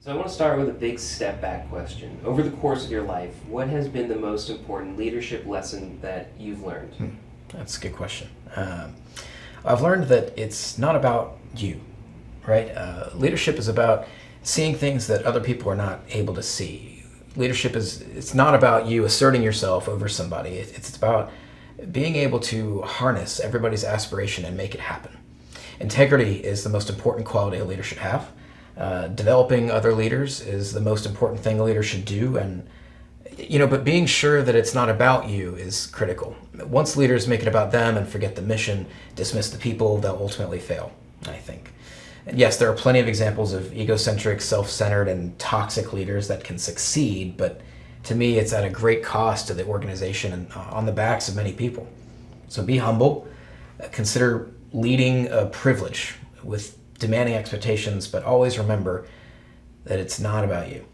So I want to start with a big step back question. Over the course of your life, what has been the most important leadership lesson that you've learned? That's a good question. I've learned that it's not about you, right? Leadership is about seeing things that other people are not able to see. Leadership it's not about you asserting yourself over somebody. It's about being able to harness everybody's aspiration and make it happen. Integrity is the most important quality a leader should have. Developing other leaders is the most important thing a leader should do, and but being sure that it's not about you is critical. Once leaders make it about them and forget the mission, dismiss the people, they'll ultimately fail, I think. And yes, there are plenty of examples of egocentric, self-centered, and toxic leaders that can succeed, but to me, it's at a great cost to the organization and on the backs of many people. So be humble, consider leading a privilege with demanding expectations, but always remember that it's not about you.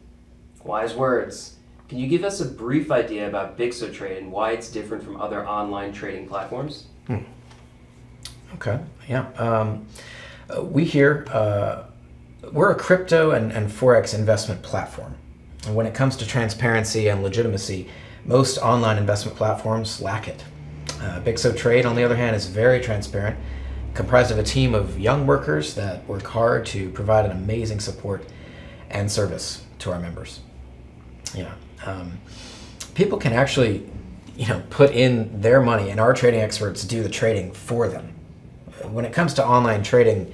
Wise words. Can you give us a brief idea about Bixo Trade and why it's different from other online trading platforms? Okay, yeah. We're a crypto and Forex investment platform. And when it comes to transparency and legitimacy, most online investment platforms lack it. Bixo Trade, on the other hand, is very transparent, comprised of a team of young workers that work hard to provide an amazing support and service to our members. People can actually, put in their money, and our trading experts do the trading for them. When it comes to online trading,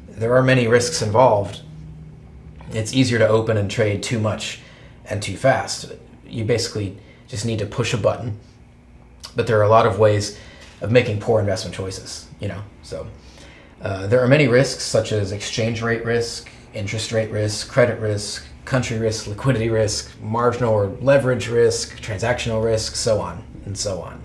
there are many risks involved. It's easier to open and trade too much and too fast. You basically just need to push a button, but there are a lot of ways of making poor investment choices, So there are many risks such as exchange rate risk, interest rate risk, credit risk, country risk, liquidity risk, marginal or leverage risk, transactional risk, so on and so on.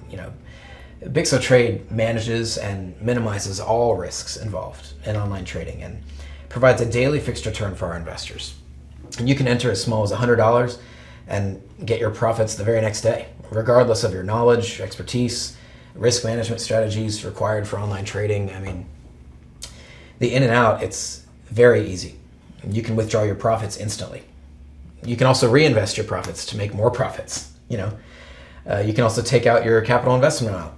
Bixo Trade manages and minimizes all risks involved in online trading and provides a daily fixed return for our investors. And you can enter as small as $100 and get your profits the very next day, regardless of your knowledge, expertise, risk management strategies required for online trading. The in and out, it's very easy. You can withdraw your profits instantly. You can also reinvest your profits to make more profits. You can also take out your capital investment amount.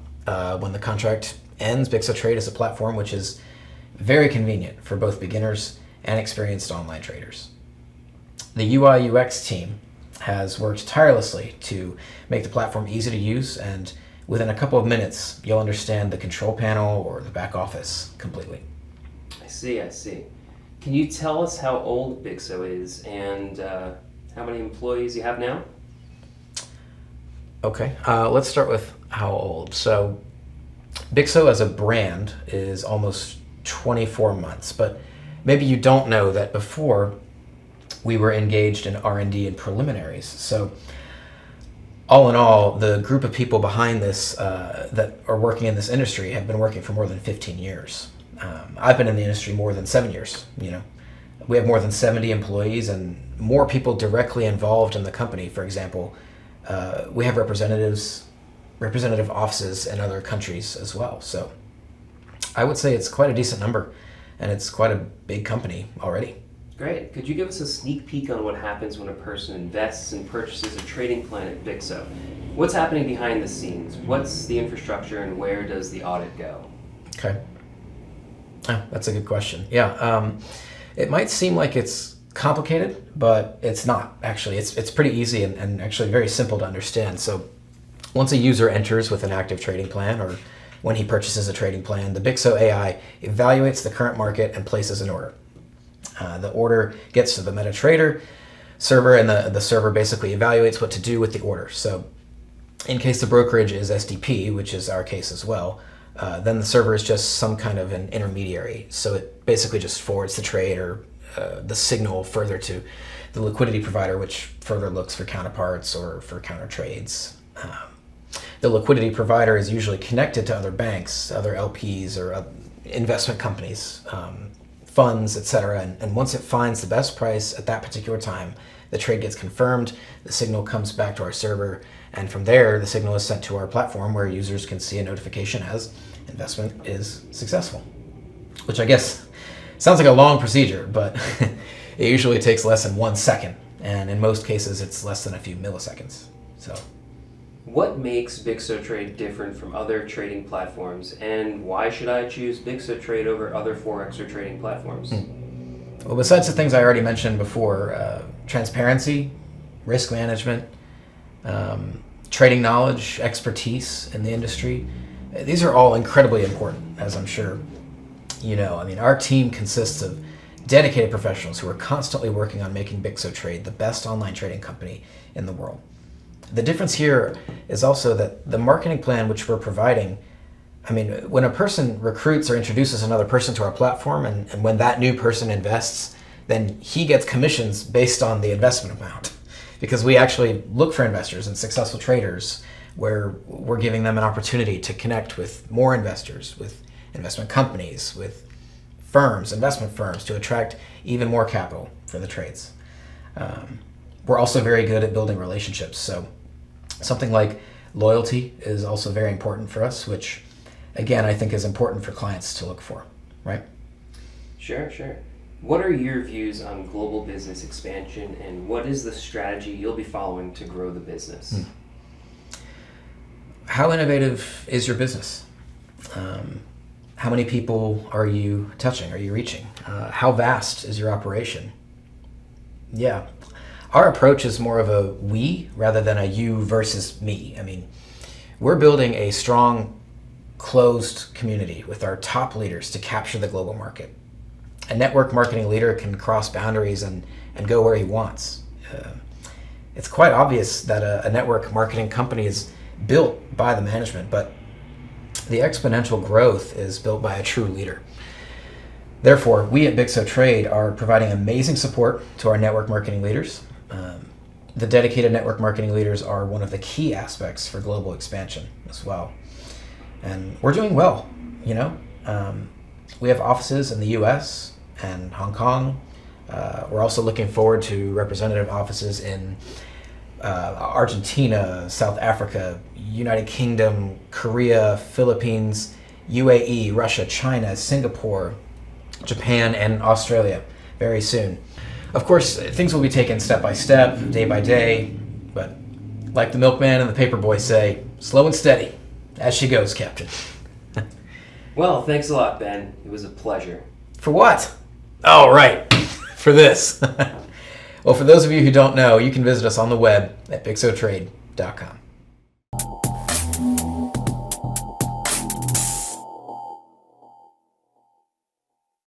When the contract ends, Bixo Trade is a platform which is very convenient for both beginners and experienced online traders. The UI UX team has worked tirelessly to make the platform easy to use, and within a couple of minutes, you'll understand the control panel or the back office completely. I see. Can you tell us how old Bixo is and how many employees you have now? Okay, let's start with how old. So Bixo as a brand is almost 24 months, but maybe you don't know that before we were engaged in R&D and preliminaries. So all in all, the group of people behind this that are working in this industry have been working for more than 15 years. I've been in the industry more than 7 years. We have more than 70 employees and more people directly involved in the company. For example, we have representative offices in other countries as well. So I would say it's quite a decent number, and it's quite a big company already. Great. Could you give us a sneak peek on what happens when a person invests and purchases a trading plan at Bixo? What's happening behind the scenes? What's the infrastructure, and where does the audit go? Okay. That's a good question. Yeah. It might seem like it's complicated, but it's not, actually. It's pretty easy and actually very simple to understand. So once a user enters with an active trading plan, or when he purchases a trading plan, the Bixo AI evaluates the current market and places an order. The order gets to the MetaTrader server, and the server basically evaluates what to do with the order. So in case the brokerage is SDP, which is our case as well, then the server is just some kind of an intermediary. So it basically just forwards the trade or the signal further to the liquidity provider, which further looks for counterparts or for counter trades. The liquidity provider is usually connected to other banks, other LPs, or investment companies, funds, etc. And once it finds the best price at that particular time, the trade gets confirmed, the signal comes back to our server, and from there, the signal is sent to our platform where users can see a notification as investment is successful. Which I guess sounds like a long procedure, but it usually takes less than 1 second, and in most cases, it's less than a few milliseconds. So, What makes Bixo Trade different from other trading platforms, and why should I choose Bixo Trade over other Forex or trading platforms? well, besides the things I already mentioned before, transparency, risk management, trading knowledge, expertise in the industry, these are all incredibly important, as I'm sure you know. I mean, our team consists of dedicated professionals who are constantly working on making Bixo Trade the best online trading company in the world. The difference here is also that the marketing plan which we're providing, I mean, when a person recruits or introduces another person to our platform, and when that new person invests, then he gets commissions based on the investment amount. Because we actually look for investors and successful traders where we're giving them an opportunity to connect with more investors, with investment companies, with firms, investment firms, to attract even more capital for the trades. We're also very good at building relationships. So something like loyalty is also very important for us, which again, I think is important for clients to look for, right? Sure. What are your views on global business expansion, and what is the strategy you'll be following to grow the business? How innovative is your business? How many people are you touching? Are you reaching? How vast is your operation? Yeah. Our approach is more of a we rather than a you versus me. I mean, we're building a strong, closed community with our top leaders to capture the global market. A network marketing leader can cross boundaries and go where he wants. It's quite obvious that a network marketing company is built by the management, but the exponential growth is built by a true leader. Therefore, we at Bixo Trade are providing amazing support to our network marketing leaders. The dedicated network marketing leaders are one of the key aspects for global expansion as well. And we're doing well, you know. We have offices in the US and Hong Kong. We're also looking forward to representative offices in Argentina, South Africa, United Kingdom, Korea, Philippines, UAE, Russia, China, Singapore, Japan, and Australia very soon. Of course, things will be taken step by step, day by day, but like the milkman and the paperboy say, slow and steady, as she goes, Captain. Well, thanks a lot, Ben. It was a pleasure. For what? Oh, right. For this. Well, for those of you who don't know, you can visit us on the web at bixotrade.com.